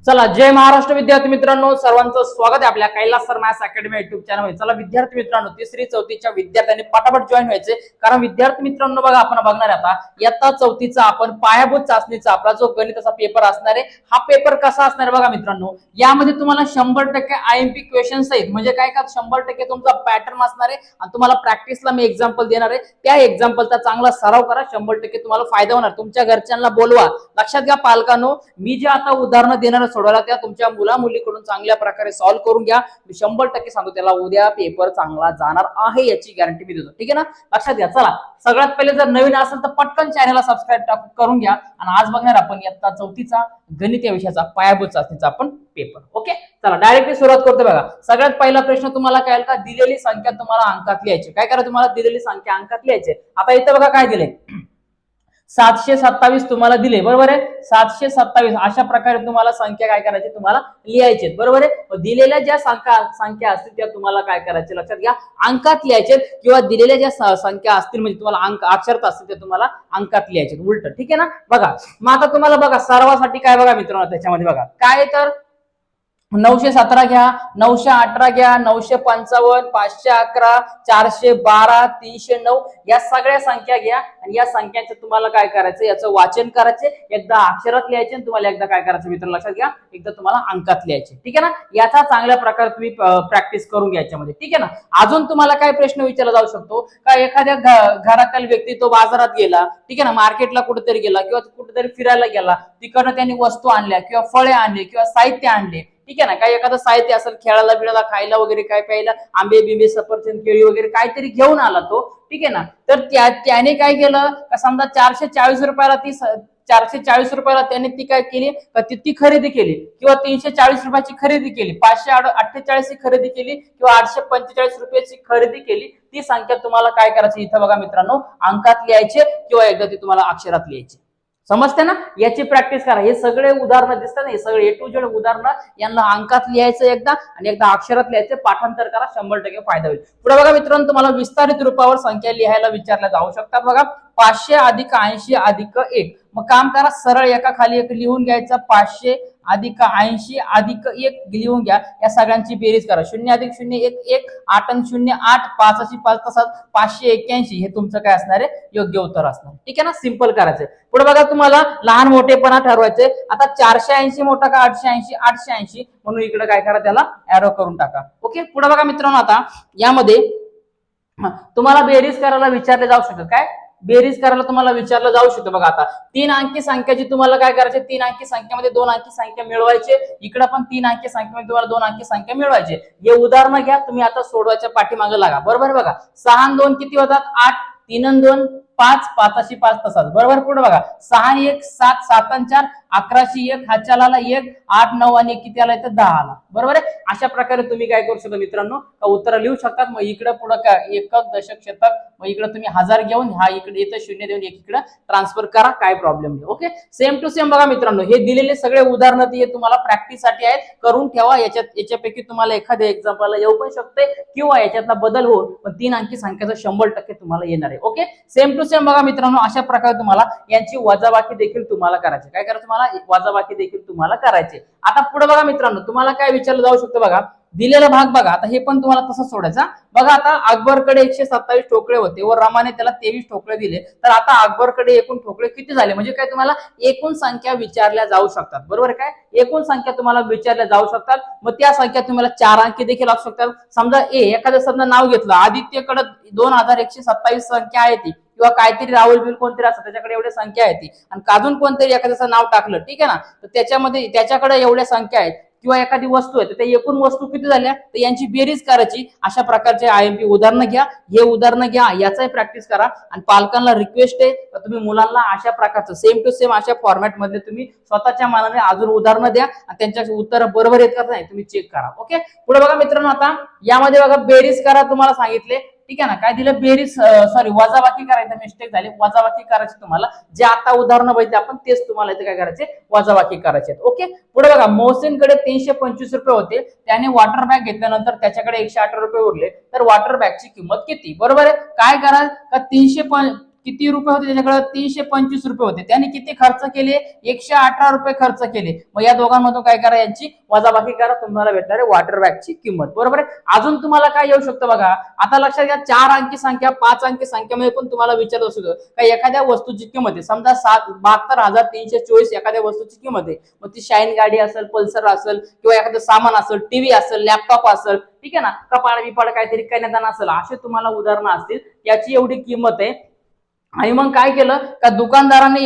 चला, जय महाराष्ट्र विद्यार्थी मित्रांनो, सर्वांचं स्वागत आहे आपल्या Kailas sir maths academy YouTube चॅनलवर। चला विद्यार्थी मित्रांनो, तिसरी चौथीच्या विद्यार्थ्यांनी पटापट जॉईन व्हायचे, कारण विद्यार्थी मित्रांनो बघा, आपण बघणार आहे आता इयत्ता चौथीचा आपण पायाभूत चाचणीचा आपला जो गणिताचा पेपर असणार आहे, हा पेपर कसा असणार आहे बघा मित्रांनो। यामध्ये तुम्हाला 100% आयएमपी क्वेश्चन्स आहेत, म्हणजे काय का 100% तुमचा पॅटर्न असणार आहे आणि तुम्हाला प्रॅक्टिसला मी एक्झाम्पल देणार आहे। त्या एक्झाम्पलचा चांगला सराव करा, 100% तुम्हाला फायदा होणार। तुमच्या घरच्यांना बोलवा। लक्षात घ्या पालकांनो, मी जे आता उदाहरणं देणार सोडवायला त्या तुमच्या मुला मुलीकडून चांगल्या प्रकारे सॉल्व्ह करून घ्या। मी 100% सांगतो, त्याला उद्या पेपर चांगला जाणार आहे याची गॅरंटी मी देतो, ठीक आहे ना। लक्षात घ्या। चला, सगळ्यात पहिले जर नवीन असेल तर पटकन चॅनलला सबस्क्राईब करून घ्या। आणि आज बघणार आपण इयत्ता चौथीचा गणित या विषयाचा पायाभूत चाचणीचा आपण पेपर। ओके, चला डायरेक्टली सुरुवात करतो बघा। सगळ्यात पहिला प्रश्न तुम्हाला काय आला का, दिलेली संख्या तुम्हाला अंकात लिहायची। काय करा, तुम्हाला दिलेली संख्या अंकात लिहायची। आता इथे बघा काय दिले, 727 तुम्हाला दिले, बरोबर आहे। 727 अशा प्रकारे तुम्हाला संख्या काय करायची, तुम्हाला लिहायचे, बरोबर आहे। दिलेल्या ज्या संख्या असतील त्या तुम्हाला काय करायचे, लक्षात घ्या, अंकात लिहायचे, किंवा दिलेल्या ज्या संख्या असतील म्हणजे तुम्हाला अंक अक्षरात असतील ते तुम्हाला अंकात लिहायचे, उलट, ठीक आहे ना। बघा मग आता तुम्हाला बघा सर्वासाठी काय बघा मित्रांनो, त्याच्यामध्ये बघा काय तर 917 घ्या, 918 घ्या, 955, 511, 412, 309 या सगळ्या संख्या घ्या आणि या संख्यांचं तुम्हाला काय करायचं, याचं वाचन करायचे, एकदा अक्षरात लिहायचे आणि तुम्हाला एकदा काय करायचं मित्रांनो, लक्षात घ्या, एकदा तुम्हाला अंकात लिहायचे, ठीक आहे ना। याचा चांगल्या प्रकारे तुम्ही प्रॅक्टिस करून घ्या याच्यामध्ये, ठीक आहे ना। अजून तुम्हाला काय प्रश्न विचारला जाऊ शकतो का, एखाद्या घरातील व्यक्ती तो बाजारात गेला, ठीक आहे ना, मार्केटला कुठेतरी गेला किंवा कुठेतरी फिरायला गेला, तिकडनं त्यांनी वस्तू आणल्या किंवा फळे आणले किंवा साहित्य आणले, ठीक आहे ना। काही एखादं साहित्य असेल, खेळायला बिळायला, खायला वगैरे, काय प्यायला, आंबे बिंबे, सफरचंद, केळी वगैरे काहीतरी घेऊन आला तो, ठीक आहे ना। तर त्याने काय केलं का, समजा 440 रुपयाला ती 440 रुपयाला त्याने ती काय केली, ती खरेदी केली, किंवा 340 रुपयाची खरेदी केली, 548 ची खरेदी केली, किंवा 845 रुपयाची खरेदी केली। ती संख्या तुम्हाला काय करायची, इथं बघा मित्रांनो, अंकात लिहायचे किंवा एकदा ती तुम्हाला अक्षरात लिहायची। समजते ना, याची प्रॅक्टिस करा। हे सगळे उदाहरणं दिसतात, हे सगळे A to Z उदाहरणं, यांना अंकात लिहायचं एकदा आणि एकदा अक्षरात लिहायचं, पाठांतर करा, 100% फायदा होईल। पुढे बघा मित्रांनो, तुम्हाला विस्तारित रूपावर संख्या लिहायला विचारल्या जाऊ शकतात बघा। 500 अधिक 80 अधिक 1, मग काम करा, सरळ एका खाली एक लिहून घ्यायचं, 500 अधिक 80 अधिक 1 लिहून घ्या, या सगळ्यांची बेरीज करा, 0 अधिक 0 1 1, 8 आणि 0 8, 5 अशी 5 तसाच 581, हे तुमचं काय असणार आहे, योग्य उत्तर असणार, ठीक आहे ना। सिंपल करायचं। पुढे बघा, तुम्हाला लहान मोठेपणा ठरवायचे। आता 480 मोठा का 880, 880, म्हणून इकडे काय करा, त्याला एरो करून टाका। ओके, पुढे बघा मित्रांनो, आता यामध्ये तुम्हाला बेरीज करायला विचारले जाऊ शकतात, काय बेरीज करायला तुम्हाला विचारलं जाऊ शकतं बघा। आता 3 अंकी संख्याची तुम्हाला काय करायचे, 3 अंकी संख्येमध्ये 2 अंकी संख्या मिळवायचे, इकडे पण 3 अंकी संख्येमध्ये तुम्हाला 2 अंकी संख्या मिळवायचे। हे उदाहरण घ्या तुम्ही, आता सोडवायच्या पाठीमागे लागा, बरोबर। बघा 6 आणि 2 किती होतात, 8, 3 आणि 2 5, 5 अशी 5 तसाच, बरोबर। पुढे बघा 6 आणि 1 7, 7 आणि 4 11 शी 1, हा चलाला 1, 8 9 आणि 1 किती आला, तर 10 आला, बरोबर आहे। अशा प्रकारे तुम्ही काय करू शकता मित्रांनो, उत्तर लिहू शकतात। मग इकडे पुढे काय, एकक, दशक, शतक, मग इकडे तुम्ही हजार घेऊन हा इकडे येतं 0 देऊन 1 इकडे ट्रान्सफर करा, काय प्रॉब्लेम नाही। ओके, सेम टू सेम बघा मित्रांनो, हे दिलेले सगळे उदाहरणं ते तुम्हाला प्रॅक्टिससाठी आहेत, करून ठेवा। याच्यापैकी तुम्हाला एखाद्या एक्झाम्पलला येऊ पण शकते, किंवा याच्यातला बदल होऊन पण 3 अंकी संख्येचा 100% तुम्हाला येणार आहे। ओके, सेम टू सेम बघा मित्रांनो, अशा प्रकारे तुम्हाला यांची वजाबाकी देखील तुम्हाला करायची, काय करायचं, तुम्हाला वजाबाकी देखील तुम्हाला करायचे। आता पुढे बघा मित्रांनो, तुम्हाला काय विचारलं जाऊ शकतं बघा, दिलेला भाग बघा, आता हे पण तुम्हाला तसंच सोडायचा बघा। आता अकबरकडे 127 ठोकळे होते व रामाने त्याला 23 ठोकळे दिले, तर आता अकबरकडे एकूण ठोकळे किती झाले, म्हणजे काय तुम्हाला एकूण संख्या विचारल्या जाऊ शकतात, बरोबर। काय एकूण संख्या तुम्हाला विचारल्या जाऊ शकतात, मग त्या संख्या तुम्हाला 4 अंकी देखील असू शकतात। समजा एखाद्या समजा नाव घेतलं, आदित्यकडे 2127 संख्या आहे ती, किंवा काहीतरी राहुल बिल कोणतरी असतं, त्याच्याकडे एवढ्या संख्या आहे ती, आणि काजून कोणतरी एखाद्याचं नाव टाकलं, ठीक आहे ना, तर त्याच्यामध्ये त्याच्याकडे एवढ्या संख्या आहेत, किंवा एखादी वस्तू आहे, तर त्या एकूण वस्तू किती झाल्या, तर यांची बेरीज करायची। अशा प्रकारचे आयएमपी उदाहरणं घ्या, हे उदाहरणं घ्या, याचाही प्रॅक्टिस करा। आणि पालकांना रिक्वेस्ट आहे, तुम्ही मुलांना अशा प्रकारचं सेम टू सेम अशा फॉर्मॅट मध्ये तुम्ही स्वतःच्या मनाने अजून उदाहरणं द्या, आणि त्यांच्या उत्तर बरोबर येत का नाही तुम्ही चेक करा। ओके, पुढे बघा मित्रांनो, आता यामध्ये बघा बेरीज करा तुम्हाला सांगितले, ठीक आहे ना। काय दिलं, बेरीज सॉरी वजाबाकी करायचं, मिस्टेक झाली, वजाबाकी करायची तुम्हाला, जे आता उदाहरणं बघितले आपण तेच तुम्हाला इथे काय करायचे, वजाबाकी करायचे। ओके, पुढे बघा, मोहसिनकडे 325 रुपये होते, त्याने वॉटर बॅग घेतल्यानंतर त्याच्याकडे 108 रुपये उरले, तर वॉटर बॅगची किंमत किती, बरोबर आहे। काय करा का किती रुपये होते त्याच्याकडे 325 रुपये होते, त्याने किती खर्च केले 118 रुपये खर्च केले. मग या दोघांमधून काय करा, यांची वजाबाकी करा, तुम्हाला भेटणार आहे वॉटर बॅगची किंमत. बरोबर आहे. अजून तुम्हाला काय येऊ शकतं बघा, आता लक्षात घ्या 4 अंकी संख्या 5 अंकी संख्येमध्ये पण तुम्हाला विचारत असतो का एखाद्या वस्तूची किंमत आहे, समजा 72,324 एखाद्या वस्तूची किंमत आहे. मग ती शाईन गाडी असेल, पल्सर असेल किंवा एखादं सामान असेल, टीव्ही असेल, लॅपटॉप असेल, ठीक आहे ना, कपाळ बिपाळ काहीतरी करण्यात असेल, असे तुम्हाला उदाहरणं असतील, याची एवढी किंमत आहे. आणि मग काय केलं का दुकानदाराने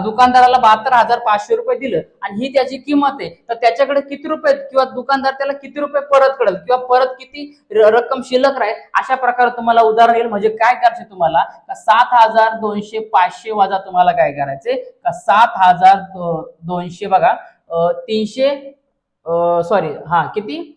दुकानदाराला 72,500 रुपये दिलं आणि ही त्याची किंमत आहे, तर त्याच्याकडे किती रुपये किंवा दुकानदार त्याला किती रुपये परत करेल किंवा परत किती रक्कम शिल्लक राहील, अशा प्रकारे तुम्हाला उदाहरण येईल. म्हणजे काय करायचे तुम्हाला का 7,200 500 वजा तुम्हाला काय करायचे का 7,200 बघा 300 सॉरी किती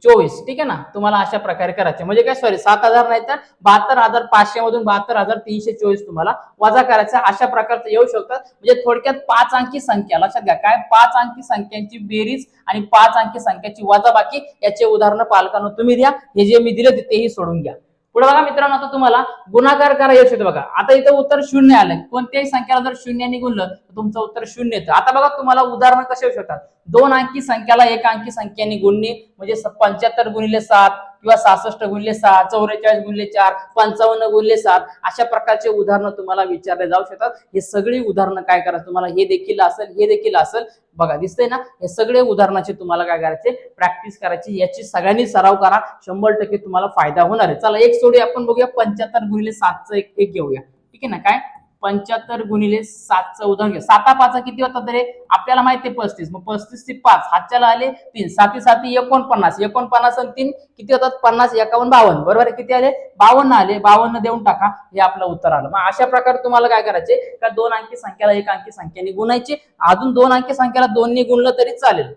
24, ठीक आहे ना, तुम्हाला अशा प्रकारे करायचे. म्हणजे काय सॉरी 7,000 नाही तर 72,500 मधून 72,324 तुम्हाला वजा करायचं. अशा प्रकारचं येऊ शकतात. म्हणजे थोडक्यात 5 अंकी संख्या लक्षात घ्या, काय 5 अंकी संख्यांची बेरीज आणि 5 अंकी संख्याची वजाबाकी याचे उदाहरणं पालकांना तुम्ही द्या. हे जे मी दिले तेही सोडून घ्या. पुढे बघा मित्रांनो, आता तुम्हाला गुणाकार करा येऊ शकतो. बघा आता इथं उत्तर 0 आलंय, कोणत्याही संख्याला जर 0 गुणलं तर तुमचं उत्तर 0 येतं. आता बघा तुम्हाला उदाहरण कसे येऊ शकतात, 2 अंकी संख्याला 1 अंकी संख्येने गुणणे, म्हणजे 75 गुणिले 7 किंवा 66 गुणिले 6, 44 गुणिले 4, 55 गुणिले 7, अशा प्रकारचे उदाहरणं तुम्हाला विचारले जाऊ शकतात. हे सगळी उदाहरणं काय करायचं तुम्हाला, हे देखील असेल, हे देखील असेल, बघा दिसतंय ना, हे सगळे उदाहरणाचे तुम्हाला काय करायचे प्रॅक्टिस करायची. याची सगळ्यांनी सराव करा, 100% तुम्हाला फायदा होणार आहे. चला एक सोडूया, आपण बघूया 75 गुणिले 7चं एक घेऊया, ठीक आहे ना. काय 75 गुणिले 7चं उदाहरण घ्या. 7 5 किती होतात तरी आपल्याला माहिती आहे 35, मग 35 ते 5 हातच्याला आले 3, 7 7 49, 49 आणि 3 किती होतात 50, 51 52, बरोबर आहे. किती आले 52 आले, 52 देऊन टाका, हे आपलं उत्तर आलं. मग अशा प्रकारे तुम्हाला काय करायचे का 2 अंकी संख्याला 1 अंकी संख्येने गुणायचे, अजून 2 अंकी संख्याला 2 ने गुणलं तरी चालेल.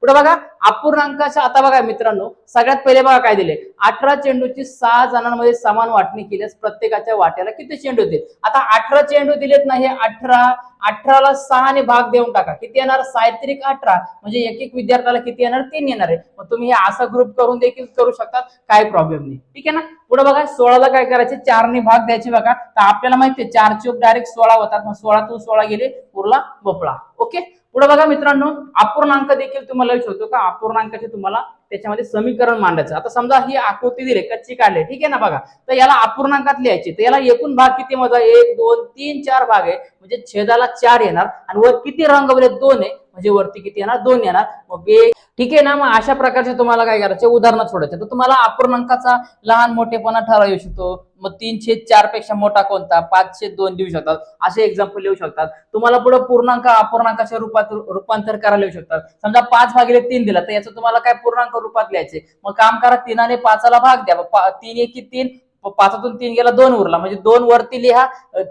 पुढे बघा अपूर्णांकाच्या, आता बघा मित्रांनो सगळ्यात पहिले बघा काय दिले, 18 चेंडूची 6 जणांमध्ये समान वाटणी केल्यास प्रत्येकाच्या वाट्याला किती चेंडू होतील. आता 18 चेंडू दिलेत ना, हे 18ला 6 ने भाग देऊन टाका, किती येणार 6 18, म्हणजे एक एक विद्यार्थ्याला किती येणार 3 येणार आहे. मग तुम्ही हे असा ग्रुप करून देखील करू शकतात, काय प्रॉब्लेम नाही, ठीक आहे ना. पुढे बघा 16ला काय करायचे 4 ने भाग द्यायचे. बघा तर आपल्याला माहिती आहे 4 चौक डायरेक्ट 16 होतात, मग 16तून 16 गेले उरला भोपळा. ओके. पुढे बघा मित्रांनो, अपूर्णांक देखील तुम्हाला विचारतो का अपूर्णांकाचे तुम्हाला त्याच्यामध्ये समीकरण मांडायचं. आता समजा ही आकृती दिली कच्ची काढली, ठीक आहे ना, बघा तर याला अपूर्णांकात लिहायचे, तर याला एकूण भाग किती मोजा 1 2 3 4 भाग आहे, म्हणजे छेदाला 4 येणार आणि वर किती रंगवले 2 आहे, म्हणजे वरती किती येणार 2 येणार. मग ठीक आहे ना. मग अशा प्रकारचे तुम्हाला काय करायचे उदाहरण सोडायचे. तर तुम्हाला अपूर्णांकाचा लहान मोठेपणा ठरवू येऊ शकतो. मग 3/4 पेक्षा मोठा कोणता, 5/2 देऊ शकतात, असे एक्झाम्पल लिहू शकतात. तुम्हाला पुढे पूर्णांक अपूर्णांकाच्या रूपात रूपांतर करायला येऊ शकतात. समजा 5/3 दिला तर याचं तुम्हाला काय पूर्णांक रूपात लिहायचे. मग काम करा 3 ने 5ला भाग द्या, 3 1 3, 5तून 3 गेला 2 उरला, म्हणजे 2 वरती लिहा,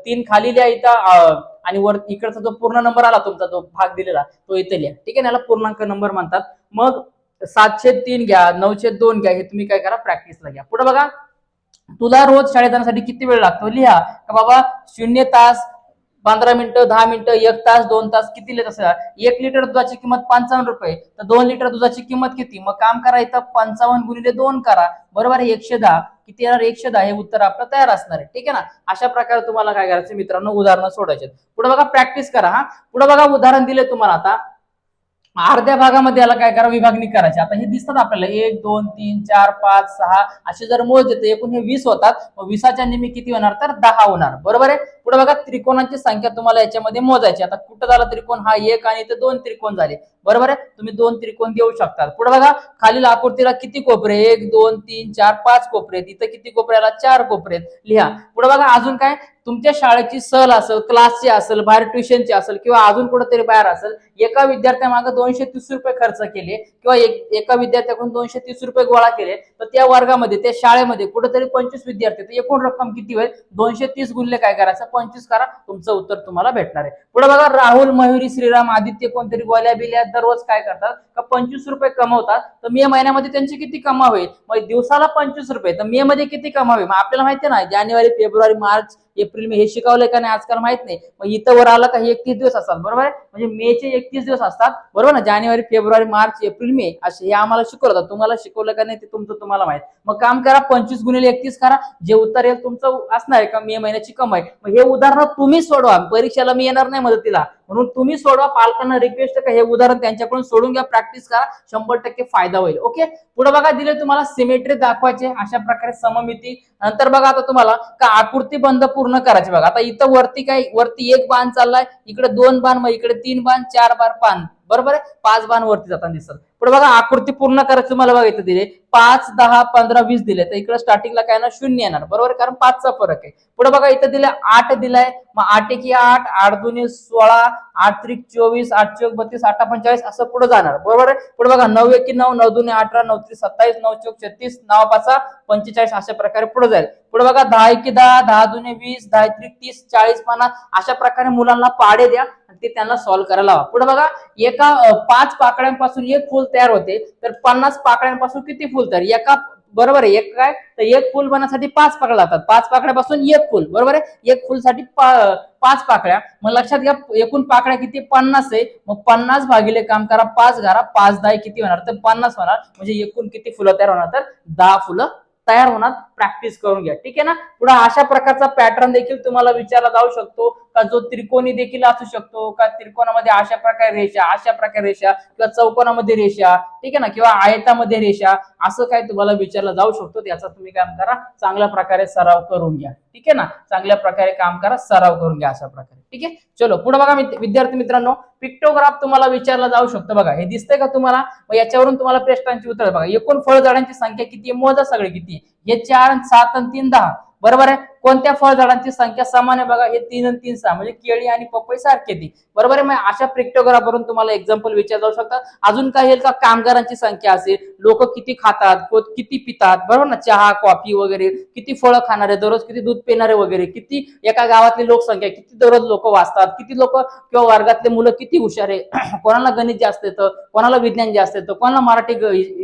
3 खाली लिहा इथं, आणि वर इकडचा जो पूर्ण नंबर आला तुमचा जो भाग दिलेला तो इथे लिहा, ठीक आहे ना, याला पूर्णांक नंबर म्हणतात. मग 7/3 घ्या, 9/2 घ्या, हे तुम्ही काय करा प्रॅक्टिसला घ्या. पुढे बघा तुला रोज शाळेत जाण्यासाठी किती वेळ लागतो, लिहा का बाबा 0 तास 15 मिनिटं 10 मिनिटं 1 तास 2 तास किती लिहित असेल. 1 लिटर दुधाची किंमत 55 रुपये, तर 2 लिटर दुधाची किंमत किती, मग काम करा इथं 55 गुणिले 2 करा, बरोबर आहे 110, किती येणार 110, हे उत्तर आपलं तयार असणार आहे, ठीक आहे ना. अशा प्रकारे तुम्हाला काय करायचं मित्रांनो उदाहरणं सोडायचे. पुढे बघा प्रॅक्टिस करा. पुढे बघा उदाहरण दिले तुम्हाला, आता अर्ध्या भागामध्ये याला काय करा विभागणी करायची. आता हे दिसतात आपल्याला 1 2 3 4 5 6 असे जर मोज येते, एकूण हे 20 होतात. मग 20च्या नेहमी किती होणार तर 10 होणार, बरोबर आहे. पुढे बघा त्रिकोणांची संख्या तुम्हाला याच्यामध्ये मोजायची. आता कुठं झाला त्रिकोण, हा 1 आणि इथे 2 त्रिकोण झाले, बरोबर आहे. तुम्ही 2 त्रिकोण देऊ शकता. पुढे बघा खालील आकृतीला किती कोपरे, 1 2 3 4 5 कोपरे, इथं किती कोपऱ्याला 4 कोपरे लिहा. पुढे बघा अजून काय, तुमच्या शाळेची सहल असेल, क्लासची असेल, बाहेर ट्युशनची असेल किंवा अजून कुठेतरी बाहेर असेल, एका विद्यार्थ्यामागे 230 रुपये खर्च केले किंवा एका विद्यार्थ्याकडून 230 रुपये गोळा केले, तर त्या वर्गामध्ये त्या शाळेमध्ये कुठेतरी 25 विद्यार्थी, तर एकूण रक्कम किती होईल 230 गुणिले काय करायचं 25 करा, तुमचं उत्तर तुम्हाला भेटणार आहे. पुढे बघा राहुल मयुरी श्रीराम आदित्य कोणतरी गोल्या बिल्या दररोज काय करतात का 25 रुपये कमवतात, तर मे महिन्यामध्ये त्यांची किती कमाई होईल, मग दिवसाला 25 रुपये, तर मे मध्ये किती कमावी, मग आपल्याला माहिती आहे ना जानेवारी फेब्रुवारी मार्च एप्रिल मे हे शिकवलंय का नाही आजकाल माहित नाही. मग इथं वर आलं का हे 31 दिवस असतात बरोबर आहे. म्हणजे मेचे 31 दिवस असतात बरोबर ना. जानेवारी फेब्रुवारी मार्च एप्रिल मे असे हे आम्हाला शिकवलं. तुम्हाला शिकवलं का नाही ते तुमचं तुम्हाला माहित. मग काम करा 25 गुणिले 31 करा. जे उत्तर येईल तुमचं असणार आहे का मे महिन्याची कमाई. मग हे उदाहरण तुम्ही सोडवा. परीक्षेला मी येणार नाही मदतीला, म्हणून तुम्ही सोडवा. पालकांना रिक्वेस्ट का हे उदाहरण त्यांच्याकडून सोडून घ्या, प्रॅक्टिस करा, 100% फायदा होईल. ओके. पुढे बघा दिले तुम्हाला सिमेट्री दाखवायचे अशा प्रकारे सममिती. नंतर बघा आता तुम्हाला का आकृती बंध पूर्ण करायचे. बघा आता इथं वरती काय, वरती एक बाण चाललाय, इकडे 2 बाण, मग इकडे 3 बाण, 4 बाण, 5 बरोबर आहे. 5 बाण वरती जाताना दिसतात. पुढे बघा आकृती पूर्ण करायचं तुम्हाला बघा इथं दिले 5, 10, 15, 20 दिले. तर इकडे स्टार्टिंगला काय ना 0 येणार बरोबर, कारण 5 चा फरक आहे. पुढे बघा इथं दिले 8 दिलाय, मग 8 1 8, 8 2 16, 8 3 24, 8 4 32, 8 45 असं पुढे जाणार बरोबर आहे. पुढे बघा 9 1 9, 9 2 18, 9 3 27, 9 4 36, 9 5 45 अशा प्रकारे पुढे जाईल. पुढे बघा 10 1 10, 10 2 20, 10 3 30, 40 50 अशा प्रकारे मुलांना पाडे द्या आणि ते त्यांना सॉल्व्ह करायला लावा. पुढे बघा एका 5 पाकळ्यांपासून एक फूल तयार होते, तर 50 पाकळ्यांपासून किती फूल तयार. एका बरोबर आहे. एक काय तर एक फूल बनण्यासाठी 5 पाकळ्या लागतात. 5 पाकळ्यापासून एक फूल बरोबर आहे. एक फूल साठी 5 पाकळ्या. मग लक्षात घ्या एकूण पाकळ्या किती 50 आहे. मग 50 भागिले काम करा 5 घारा, 5 10 किती होणार तर 50 होणार. म्हणजे एकूण किती फुलं तयार होणार तर 10 फुलं तयार होणार. प्रॅक्टिस करून घ्या ठीक आहे ना. पुढे अशा प्रकारचा पॅटर्न देखील तुम्हाला विचारला जाऊ शकतो का, जो त्रिकोणी देखील असू शकतो का, त्रिकोणामध्ये अशा प्रकारे रेषा, अशा प्रकारे रेषा, किंवा चौकोनामध्ये रेषा ठीक आहे ना, किंवा आयतामध्ये रेषा, असं काय तुम्हाला विचारलं जाऊ शकतो. याचा तुम्ही काम करा चांगल्या प्रकारे सराव करून घ्या ठीक आहे ना. चांगल्या प्रकारे काम करा, सराव करून घ्या अशा प्रकारे ठीक आहे. चलो पुढे बघा विद्यार्थी मित्रांनो, पिक्टोग्राफ तुम्हाला विचारला जाऊ शकतो. बघा हे दिसतंय का तुम्हाला. मग याच्यावरून तुम्हाला प्रश्नांची उत्तर बघा. एकूण फळझाडांची संख्या किती आहे मोजा सगळे किती. हे 4 7 आणि 3 10 बरोबर आहे. कोणत्या फळझाडांची संख्या समान आहे बघा. हे 3 आणि 3 6 म्हणजे केळी आणि पपई सारखे ती बरोबर आहे. मग अशा पिक्टोग्राफ वरून तुम्हाला एक्झाम्पल विचारलं जाऊ शकतात. अजून काय येईल का, कामगारांची संख्या असेल, लोक किती खातात, किती पितात बरोबर ना, चहा कॉफी वगैरे, किती फळं खाणारे, दररोज किती दूध पिणारे वगैरे, किती एका गावातली लोकसंख्या, किती दररोज लोक वाचतात, किती लोक किंवा वर्गातले मुलं किती हुशार आहे, कोणाला गणित जास्त येतं, कोणाला विज्ञान जास्त येतं, कोणाला मराठी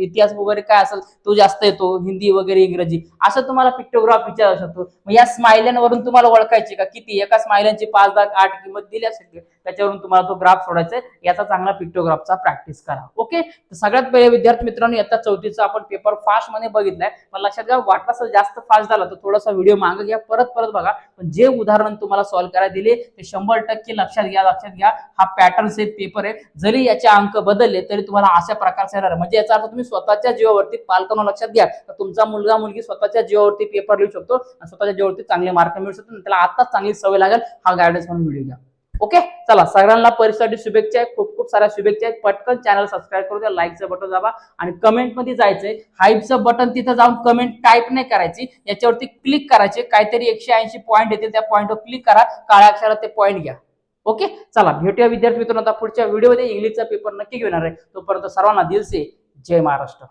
इतिहास वगैरे काय असेल तो जास्त येतो, हिंदी वगैरे इंग्रजी, असं तुम्हाला पिक्टोग्राफ विचारू शकतो. मग या स्माइल्यांवरून तुम्हाला ओळखायचे का किती एका स्माइल्यांची 5 10 8 किंमत दिली असेल, त्याच्यावरून तुम्हाला तो ग्राफ सोडायचा आहे. याचा चांगला पिक्टोग्राफचा प्रॅक्टिस करा. ओके. तर सगळ्यात पहिले विद्यार्थी मित्रांनो इयत्ता 4थीचा आपण पेपर फास्ट मध्ये बघितलाय. पण लक्षात घ्या वाटलं जास्त फास्ट झाला तर थोडासा व्हिडिओ मागे घ्या, परत बघा. पण जे उदाहरण तुम्हाला सॉल्व्ह करायला दिले ते 100% लक्षात घ्या. हा पॅटर्न सेट पेपर आहे. जरी याचे अंक बदलले तरी तुम्हाला अशा प्रकारचे येणार. म्हणजे याचा अर्थ तुम्ही स्वतःच्या जीवावरती, पालकांना लक्षात घ्या, तुमचा मुलगा मुलगी स्वतःच्या जीवावरती पेपर लिहू शकतो आणि स्वतःच्या जीवावरती चांगले मार्क मिळू शकतो. त्याला आताच चांगली सवय लागेल. हा गायडन्स म्हणून व्हिडिओ घ्या. ओके. चला सगळ्यांना परीक्षेसाठी शुभेच्छा आहेत. खूप साऱ्या शुभेच्छा आहेत. पटकन चॅनल सबस्क्राईब करू द्या, लाईकचं बटन दाबा आणि कमेंट मध्ये जायचंय. हाईपचं बटन तिथं जाऊन कमेंट टाईप नाही करायची, याच्यावरती क्लिक करायचे. काहीतरी 180 पॉईंट येतील, त्या पॉईंटवर क्लिक करा, काळ्या अक्षरात ते पॉईंट घ्या. ओके. चला भेटूया विद्यार्थी मित्रांनो आता पुढच्या व्हिडिओमध्ये. इंग्लिशचा पेपर नक्की घेणार आहे. तोपर्यंत सर्वांना दिल से जय महाराष्ट्र.